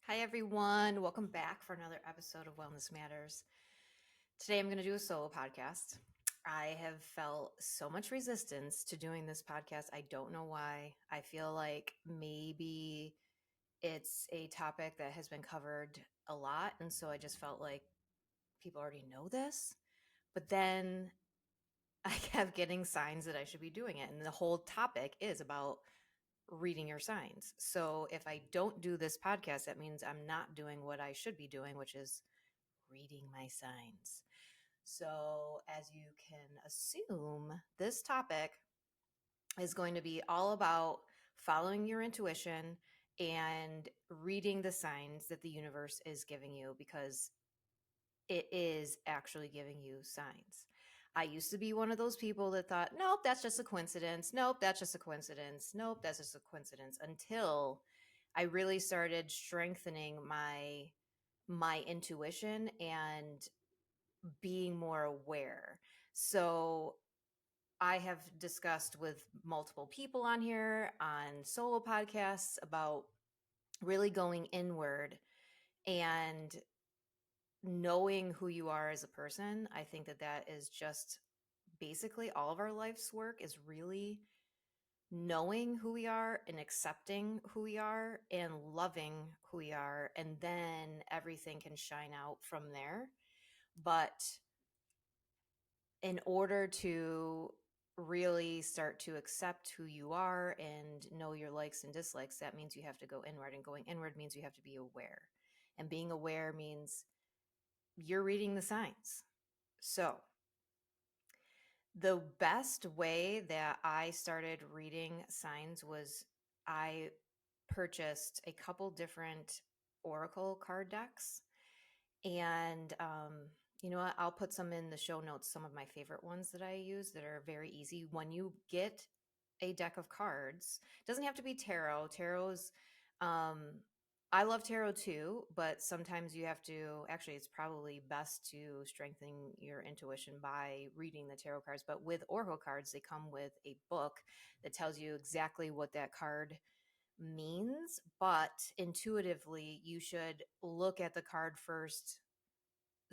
Hi, everyone. Welcome back for another episode of Wellness Matters. Today, I'm going to do a solo podcast. I have felt so much resistance to doing this podcast. I don't know why. I feel like maybe it's a topic that has been covered a lot. And so I just felt like people already know this. But then I kept getting signs that I should be doing it. And the whole topic is about reading your signs. So if I don't do this podcast, that means I'm not doing what I should be doing, which is reading my signs. So, as you can assume, this topic is going to be all about following your intuition and reading the signs that the universe is giving you because it is actually giving you signs. I used to be one of those people that thought, nope, that's just a coincidence. Nope, that's just a coincidence. Nope, that's just a coincidence until I really started strengthening my intuition and being more aware. So I have discussed with multiple people on here on solo podcasts about really going inward and knowing who you are as a person. I think that that is just basically all of our life's work is really knowing who we are and accepting who we are and loving who we are. And then everything can shine out from there. But in order to really start to accept who you are and know your likes and dislikes, that means you have to go inward. And going inward means you have to be aware. And being aware means you're reading the signs. So, the best way that I started reading signs was I purchased a couple different oracle card decks. And you know what? I'll put some in the show notes, some of my favorite ones that I use that are very easy. When you get a deck of cards, it doesn't have to be tarot. Tarot's um I love tarot too, but sometimes you have to actually it's probably best to strengthen your intuition by reading the tarot cards. But with oracle cards, they come with a book that tells you exactly what that card means, but intuitively, you should look at the card first,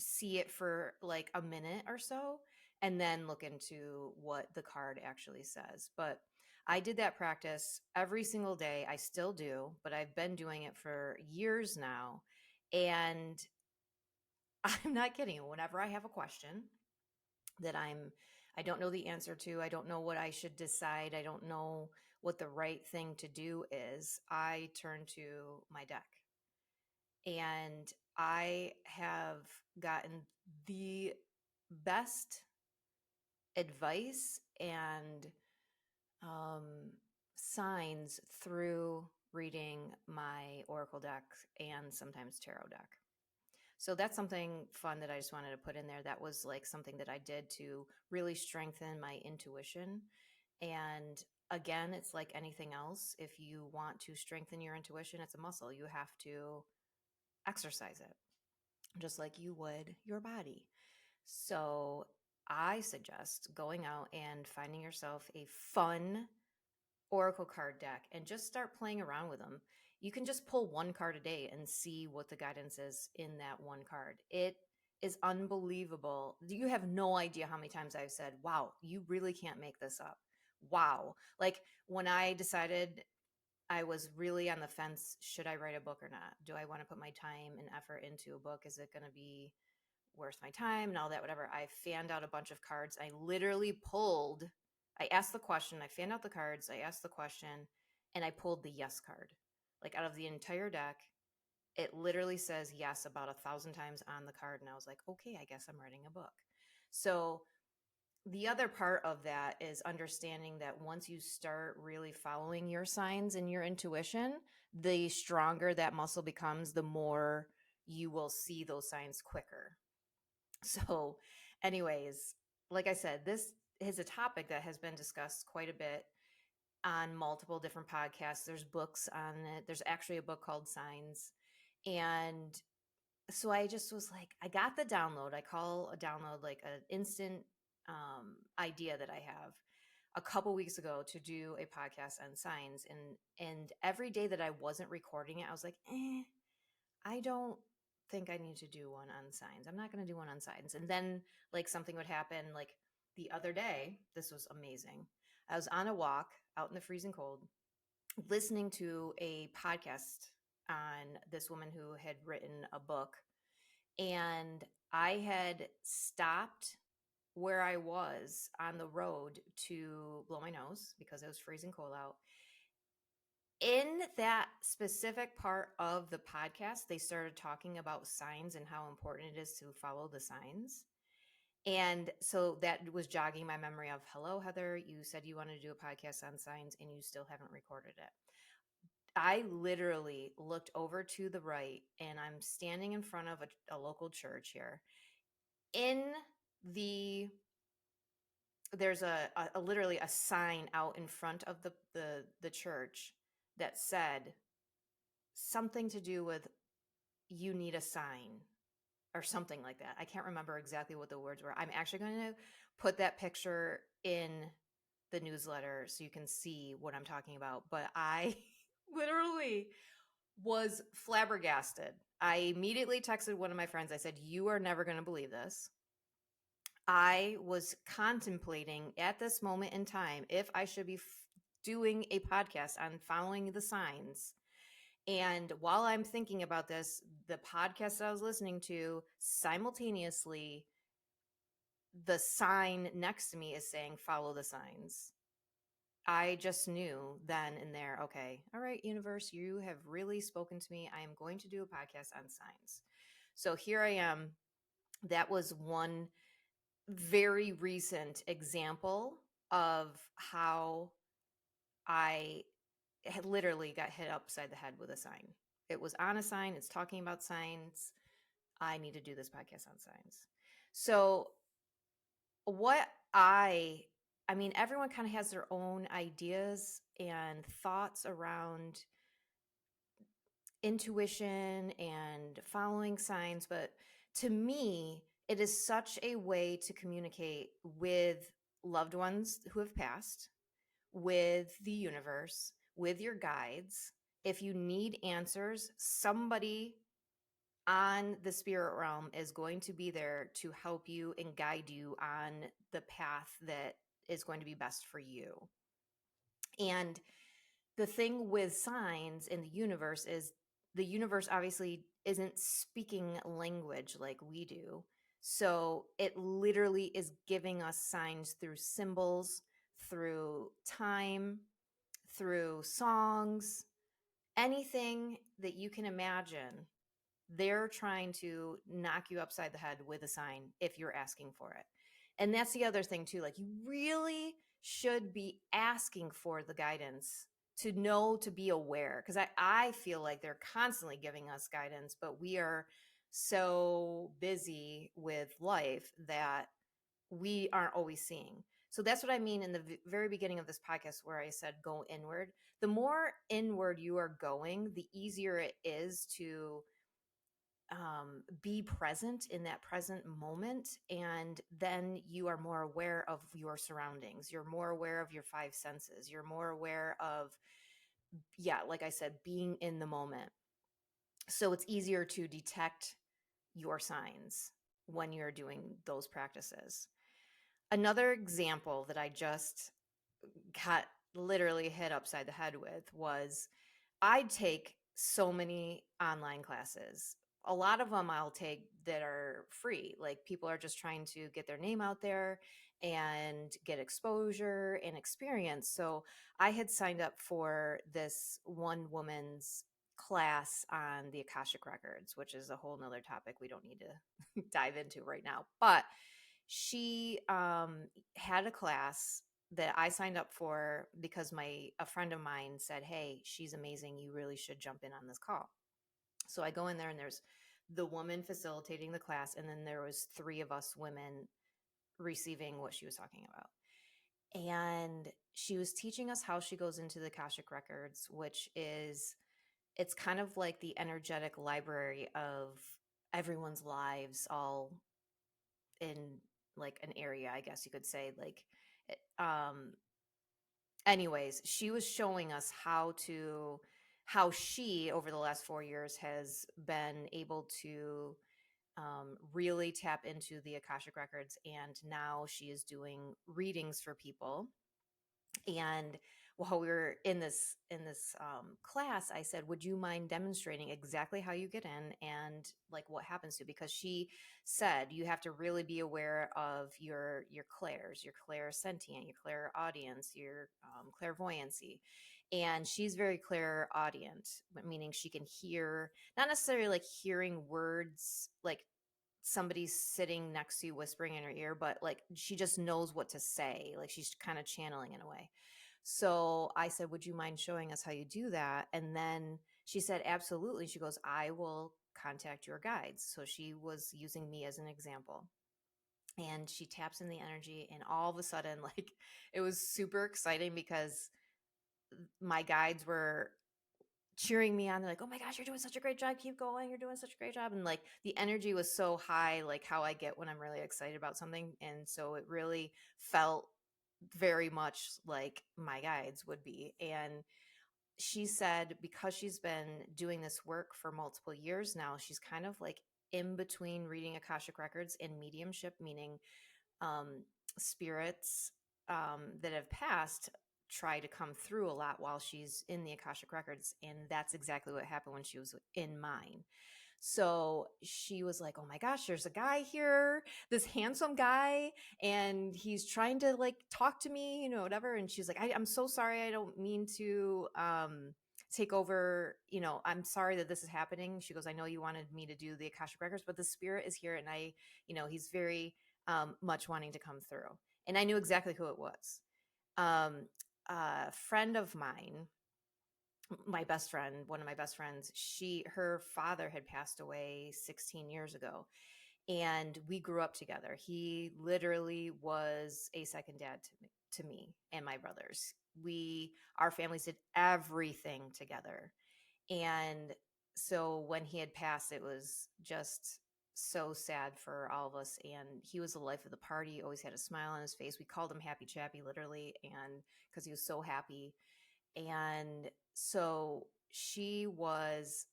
see it for like a minute or so, and then look into what the card actually says. But I did that practice every single day. I still do, but I've been doing it for years now. And I'm not kidding. Whenever I have a question that I don't know the answer to, I don't know what I should decide, I don't know what the right thing to do is, I turn to my deck. And I have gotten the best advice and um, signs through reading my oracle deck and sometimes tarot deck. So that's something fun that I just wanted to put in there. That was like something that I did to really strengthen my intuition. And again, it's like anything else. If you want to strengthen your intuition, it's a muscle. You have to exercise it, just like you would your body. So I suggest going out and finding yourself a fun oracle card deck and just start playing around with them. You can just pull one card a day and see what the guidance is in that one card. It is unbelievable. You have no idea how many times I've said, wow, you really can't make this up. Wow. Like when I decided I was really on the fence, should I write a book or not? Do I want to put my time and effort into a book? Is it going to be worth my time and all that, whatever? I fanned out a bunch of cards. I asked the question, I fanned out the cards, I asked the question, and I pulled the yes card. Like out of the entire deck, it literally says yes about 1,000 times on the card. And I was like, okay, I guess I'm writing a book. So the other part of that is understanding that once you start really following your signs and your intuition, the stronger that muscle becomes, the more you will see those signs quicker. So, anyways, like I said, this is a topic that has been discussed quite a bit on multiple different podcasts. There's books on it. There's actually a book called Signs. And so I just was like, I got the download. I call a download like an instant idea that I have a couple weeks ago to do a podcast on signs. And every day that I wasn't recording it, I was like, I don't think I need to do one on signs. I'm not going to do one on signs. And then, like, something would happen. Like the other day, this was amazing. I was on a walk out in the freezing cold, listening to a podcast on this woman who had written a book. And I had stopped where I was on the road to blow my nose because it was freezing cold out. In that specific part of the podcast, they started talking about signs and how important it is to follow the signs. And so that was jogging my memory of, hello, Heather, you said you wanted to do a podcast on signs and you still haven't recorded it. I literally looked over to the right and I'm standing in front of a local church here. In the there's a literally a sign out in front of the church that said something to do with you need a sign or something like that. I can't remember exactly what the words were. I'm actually going to put that picture in the newsletter so you can see what I'm talking about. But I literally was flabbergasted. I immediately texted one of my friends. I said, "You are never going to believe this." I was contemplating at this moment in time if I should be doing a podcast on following the signs. And while I'm thinking about this, the podcast that I was listening to simultaneously, the sign next to me is saying, follow the signs. I just knew then and there, okay, all right, universe, you have really spoken to me. I am going to do a podcast on signs. So here I am. That was one very recent example of how I had literally got hit upside the head with a sign. It was on a sign, it's talking about signs. I need to do this podcast on signs. So, what I mean, everyone kind of has their own ideas and thoughts around intuition and following signs, but to me, it is such a way to communicate with loved ones who have passed, with the universe, with your guides. If you need answers, somebody on the spirit realm is going to be there to help you and guide you on the path that is going to be best for you. And the thing with signs in the universe is the universe obviously isn't speaking language like we do. So it literally is giving us signs through symbols, through time, through songs, anything that you can imagine. They're trying to knock you upside the head with a sign if you're asking for it. And that's the other thing, too. Like, you really should be asking for the guidance to know, to be aware. Because I feel like they're constantly giving us guidance, but we are so busy with life that we aren't always seeing. So that's what I mean in the very beginning of this podcast, where I said go inward. The more inward you are going, the easier it is to be present in that present moment. And then you are more aware of your surroundings. You're more aware of your five senses. You're more aware of, yeah, like I said, being in the moment. So it's easier to detect your signs when you're doing those practices. Another example that I just got literally hit upside the head with was I take so many online classes. A lot of them I'll take that are free. Like, people are just trying to get their name out there and get exposure and experience. So I had signed up for this one woman's class on the Akashic Records, which is a whole nother topic we don't need to dive into right now. But she had a class that I signed up for because a friend of mine said, "Hey, she's amazing. You really should jump in on this call." So I go in there and there's the woman facilitating the class, and then there was three of us women receiving what she was talking about. And she was teaching us how she goes into the Akashic Records, which is, it's kind of like the energetic library of everyone's lives, all in like an area, I guess you could say. Like, anyways, she was showing us how to how she, over the last 4 years, has been able to really tap into the Akashic records, and now she is doing readings for people. And while we were in this class, I said, would you mind demonstrating exactly how you get in and like what happens to you? Because she said you have to really be aware of your clairs, your clairsentient, your clairaudience, your clairvoyancy. And she's very clairaudient, meaning she can hear, not necessarily like hearing words like somebody's sitting next to you whispering in her ear, but like she just knows what to say. Like she's kind of channeling in a way. So I said, would you mind showing us how you do that? And then she said, absolutely. She goes, I will contact your guides. So she was using me as an example. And she taps in the energy, and all of a sudden, like it was super exciting because my guides were cheering me on. They're like, "Oh my gosh, you're doing such a great job. Keep going. You're doing such a great job." And like the energy was so high, like how I get when I'm really excited about something. And so it really felt very much like my guides would be. And she said because she's been doing this work for multiple years now, she's kind of like in between reading Akashic records and mediumship, meaning um, spirits that have passed try to come through a lot while she's in the Akashic records. And that's exactly what happened when she was in mine. So she was like, oh my gosh, there's a guy here, this handsome guy, and he's trying to like talk to me, whatever. And she's like, I'm so sorry. I don't mean to take over. I'm sorry that this is happening. She goes, I know you wanted me to do the Akashic records, but the spirit is here. And he's very much wanting to come through. And I knew exactly who it was. A friend of mine, my best friend, one of my best friends, her father had passed away 16 years ago, and we grew up together. He literally was a second dad to me and my brothers. Our families did everything together. And so when he had passed, it was just so sad for all of us. And he was the life of the party, always had a smile on his face. We called him Happy Chappy, literally, and because he was so happy. And so she was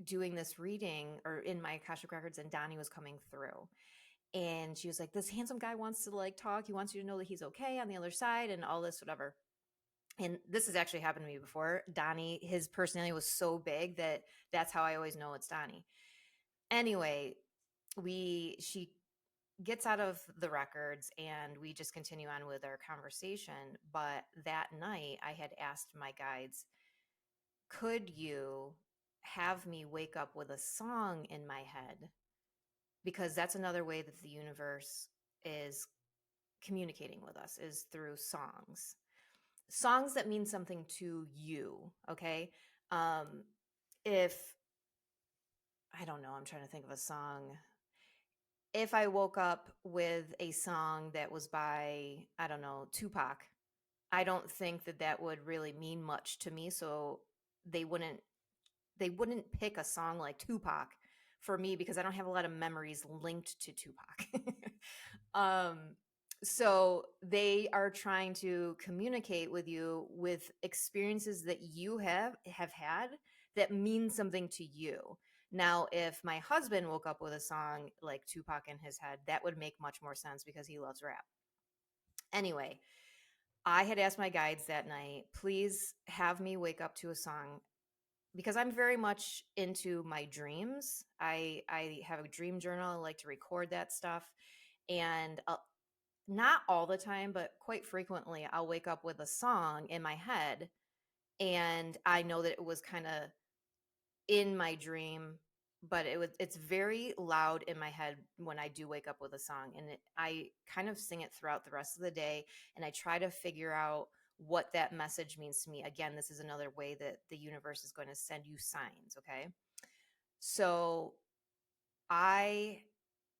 doing this reading or in my Akashic records, and Donnie was coming through. And she was like, this handsome guy wants to like talk. He wants you to know that he's okay on the other side and all this, whatever. And this has actually happened to me before. Donnie, his personality was so big that's how I always know it's Donnie. Anyway, she gets out of the records and we just continue on with our conversation. But that night I had asked my guides, could you have me wake up with a song in my head? Because that's another way that the universe is communicating with us, is through songs that mean something to you. Okay. um if I don't know, I'm trying to think of a song. If I woke up with a song that was by, I don't know, Tupac, I don't think that would really mean much to me. So they wouldn't they wouldn't pick a song like Tupac for me because I don't have a lot of memories linked to Tupac. um, so they are trying to communicate with you with experiences that you have had that mean something to you. Now, if my husband woke up with a song like Tupac in his head, that would make much more sense because he loves rap. Anyway, I had asked my guides that night, please have me wake up to a song because I'm very much into my dreams. I have a dream journal. I like to record that stuff, and not all the time, but quite frequently, I'll wake up with a song in my head, and I know that it was kind of in my dream, but it's very loud in my head when I do wake up with a song, and I kind of sing it throughout the rest of the day, and I try to figure out what that message means to me. Again, this is another way that the universe is going to send you signs. Okay. So I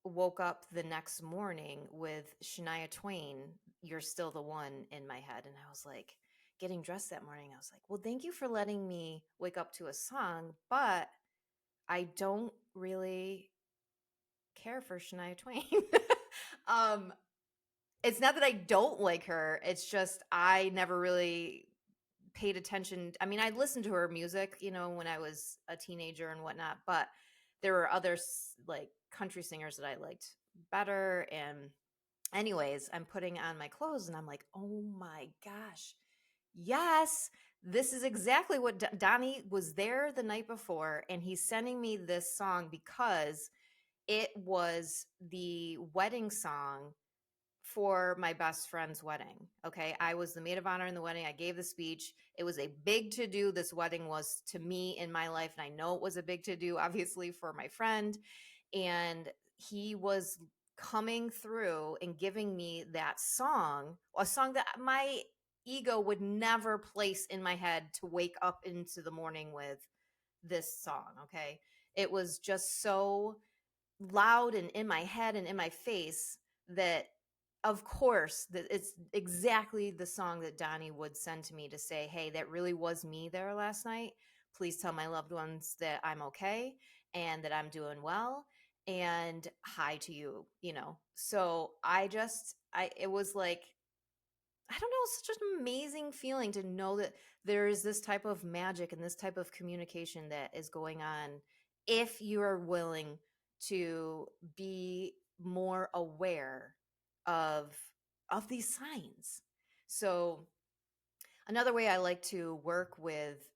woke up the next morning with Shania Twain, You're Still the One, in my head. And I was like, getting dressed that morning, I was like, well, thank you for letting me wake up to a song, but I don't really care for Shania Twain. um, it's not that I don't like her. It's just I never really paid attention. I mean, I listened to her music, when I was a teenager and whatnot, but there were other like country singers that I liked better. And anyways, I'm putting on my clothes and I'm like, oh my gosh, yes, this is exactly what Donnie was there the night before, and he's sending me this song because it was the wedding song for my best friend's wedding. Okay. I was the maid of honor in the wedding. I gave the speech. It was a big to do. This wedding was to me in my life. And I know it was a big to do, obviously, for my friend. And he was coming through and giving me that song, a song that my ego would never place in my head to wake up into the morning with this song. Okay. It was just so loud and in my head and in my face that of course that it's exactly the song that Donnie would send to me to say, hey, that really was me there last night. Please tell my loved ones that I'm okay and that I'm doing well, and hi to you, so it was like, I don't know, such an amazing feeling to know that there is this type of magic and this type of communication that is going on if you are willing to be more aware of these signs. So another way I like to work with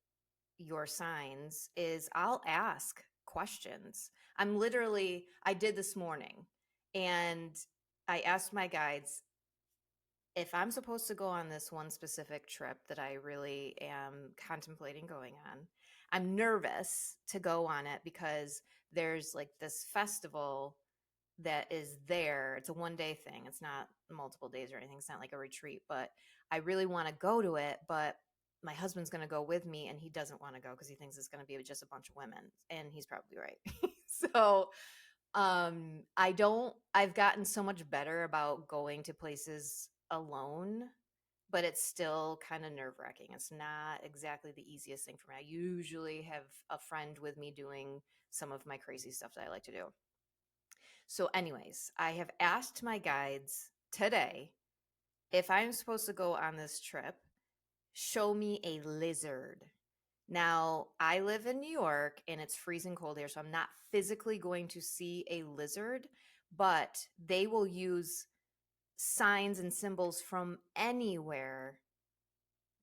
your signs is I'll ask questions. I did this morning, and I asked my guides, if I'm supposed to go on this one specific trip that I really am contemplating going on, I'm nervous to go on it because there's like this festival that is there. It's a 1 day thing. It's not multiple days or anything. It's not like a retreat, but I really want to go to it. But my husband's going to go with me, and he doesn't want to go because he thinks it's going to be just a bunch of women. And he's probably right. So I've gotten so much better about going to places alone, but it's still kind of nerve-wracking. It's not exactly the easiest thing for me. I usually have a friend with me doing some of my crazy stuff that I like to do. So anyways, I have asked my guides today, if I'm supposed to go on this trip, show me a lizard. Now, I live in New York and it's freezing cold here, so I'm not physically going to see a lizard, but they will use signs and symbols from anywhere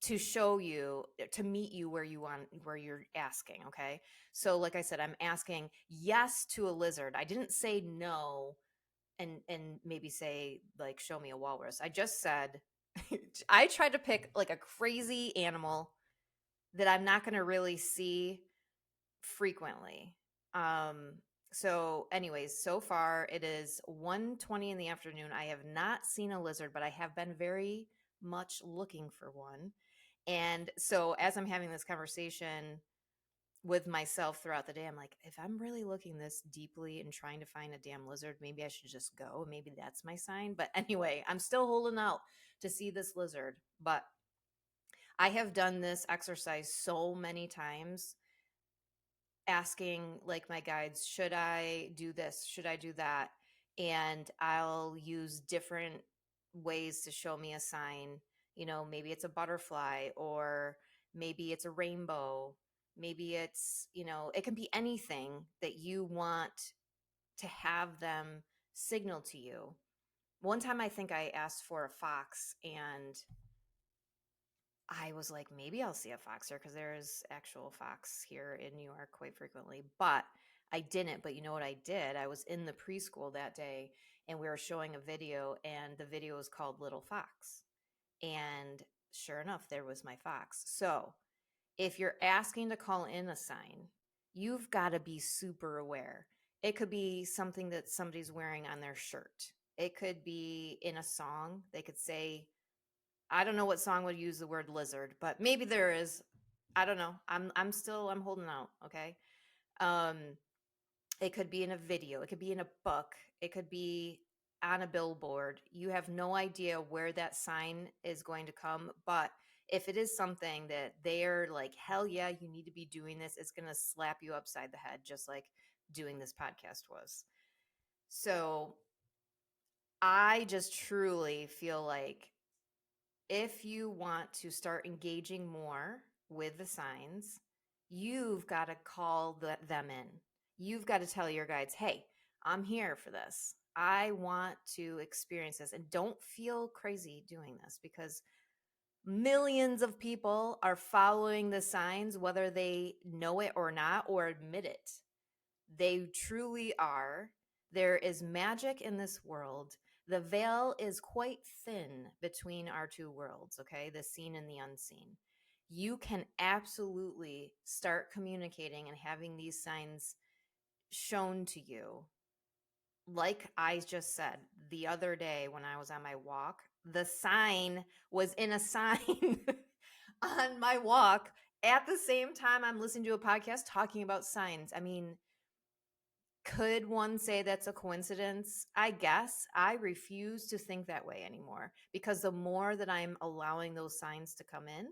to show you, to meet you where you're asking. Okay. So like I said, I'm asking yes to a lizard. I didn't say no and maybe say like show me a walrus. I just said I tried to pick like a crazy animal that I'm not going to really see frequently. Um so anyways, so far it is 1:20 in the afternoon. I have not seen a lizard, but I have been very much looking for one. And so as I'm having this conversation with myself throughout the day, I'm like, if I'm really looking this deeply and trying to find a damn lizard, maybe I should just go. Maybe that's my sign. But anyway, I'm still holding out to see this lizard. But I have done this exercise so many times, asking like my guides, should I do this? Should I do that? And I'll use different ways to show me a sign. Maybe it's a butterfly, or maybe it's a rainbow. Maybe it's, it can be anything that you want to have them signal to you. One time I think I asked for a fox, and I was like, maybe I'll see a fox here because there's actual fox here in New York quite frequently. But I didn't. But you know what I did? I was in the preschool that day and we were showing a video, and the video was called Little Fox. And sure enough, there was my fox. So if you're asking to call in a sign, you've got to be super aware. It could be something that somebody's wearing on their shirt, it could be in a song. They could say, I don't know what song would use the word lizard, but maybe there is. I don't know. I'm holding out, okay? Um it could be in a video, it could be in a book, it could be on a billboard. You have no idea where that sign is going to come, but if it is something that they're like, hell yeah, you need to be doing this, it's going to slap you upside the head just like doing this podcast was. So, I just truly feel like if you want to start engaging more with the signs, you've got to call them in. You've got to tell your guides, hey, I'm here for this. I want to experience this. And don't feel crazy doing this because millions of people are following the signs, whether they know it or not or admit it. They truly are. There is magic in this world. The veil is quite thin between our two worlds, okay? The seen and the unseen. You can absolutely start communicating and having these signs shown to you. Like I just said the other day when I was on my walk, the sign was in a sign on my walk at the same time I'm listening to a podcast talking about signs. I mean, could one say that's a coincidence? I guess. I refuse to think that way anymore because the more that I'm allowing those signs to come in,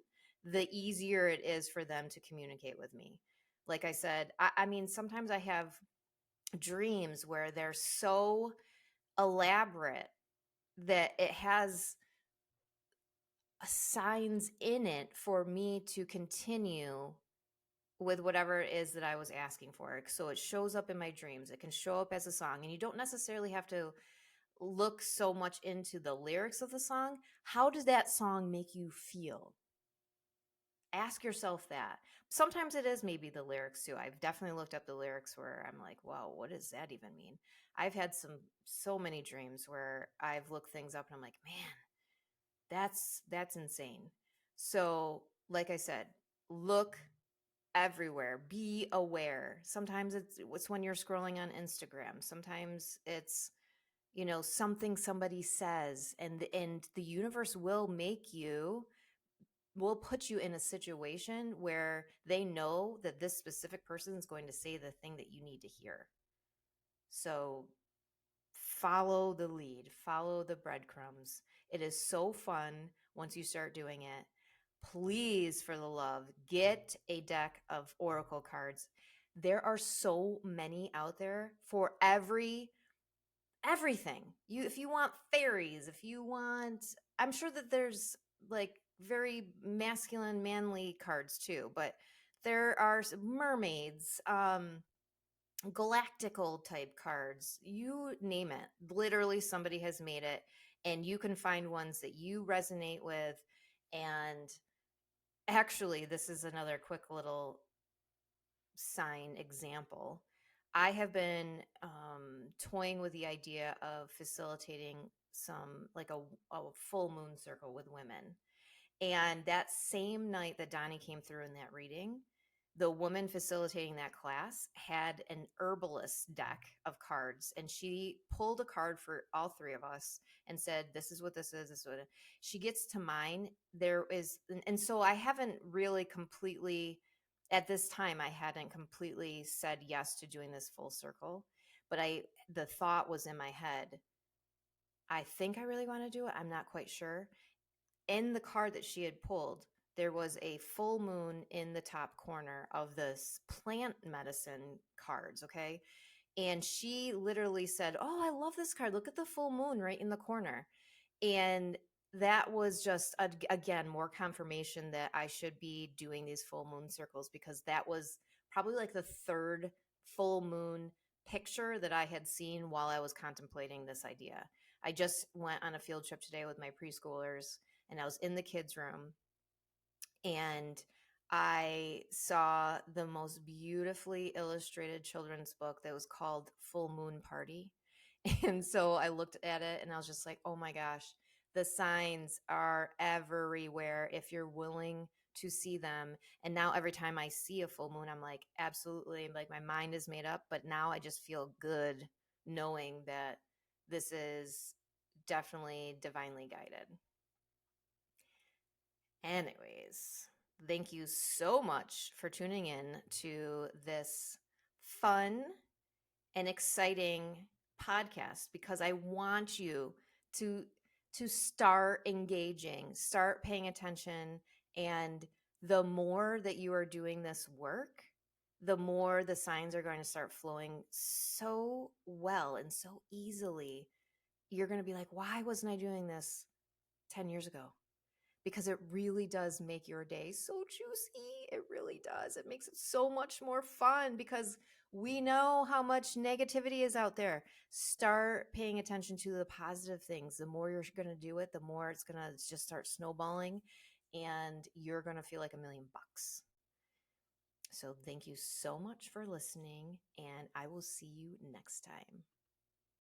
the easier it is for them to communicate with me. Like I said, I mean, sometimes I have dreams where they're so elaborate that it has signs in it for me to continue with whatever it is that I was asking for. So it shows up in my dreams. It can show up as a song, and you don't necessarily have to look so much into the lyrics of the song. How does that song make you feel? Ask yourself that. Sometimes it is maybe the lyrics too. I've definitely looked up the lyrics where I'm like, wow, what does that even mean? I've had so many dreams where I've looked things up and I'm like, man, that's insane. So, like I said, look everywhere. Be aware. Sometimes it's when you're scrolling on Instagram. Sometimes it's something somebody says, and the universe will put you in a situation where they know that this specific person is going to say the thing that you need to hear. So follow the lead, follow the breadcrumbs. It is so fun once you start doing it. Please, for the love, get a deck of oracle cards. There are so many out there for everything. If you want fairies, if you want, I'm sure that there's like very masculine, manly cards too, but there are mermaids, galactical type cards, you name it. Literally, somebody has made it, and you can find ones that you resonate with. And actually, this is another quick little sign example. I have been toying with the idea of facilitating like a full moon circle with women. And that same night that Donnie came through in that reading, the woman facilitating that class had an herbalist deck of cards, and she pulled a card for all three of us and said, this is what this is. This is what she gets to mine. There is, and so I haven't really completely, at this time, I hadn't completely said yes to doing this full circle, but the thought was in my head. I think I really want to do it. I'm not quite sure. In the card that she had pulled, there was a full moon in the top corner of this plant medicine cards, okay? And she literally said, oh, I love this card. Look at the full moon right in the corner. And that was just, again, more confirmation that I should be doing these full moon circles, because that was probably like the third full moon picture that I had seen while I was contemplating this idea. I just went on a field trip today with my preschoolers, and I was in the kids' room, and I saw the most beautifully illustrated children's book that was called Full Moon Party. And so I looked at it and I was just like, oh my gosh, the signs are everywhere if you're willing to see them. And now every time I see a full moon, I'm like, absolutely, like my mind is made up. But now I just feel good knowing that this is definitely divinely guided. Anyways, thank you so much for tuning in to this fun and exciting podcast, because I want you to start engaging, start paying attention, and the more that you are doing this work, the more the signs are going to start flowing so well and so easily. You're going to be like, why wasn't I doing this 10 years ago? because it really does make your day so juicy. It really does. It makes it so much more fun because we know how much negativity is out there. Start paying attention to the positive things. The more you're going to do it, the more it's going to just start snowballing and you're going to feel like $1,000,000. So thank you so much for listening, and I will see you next time.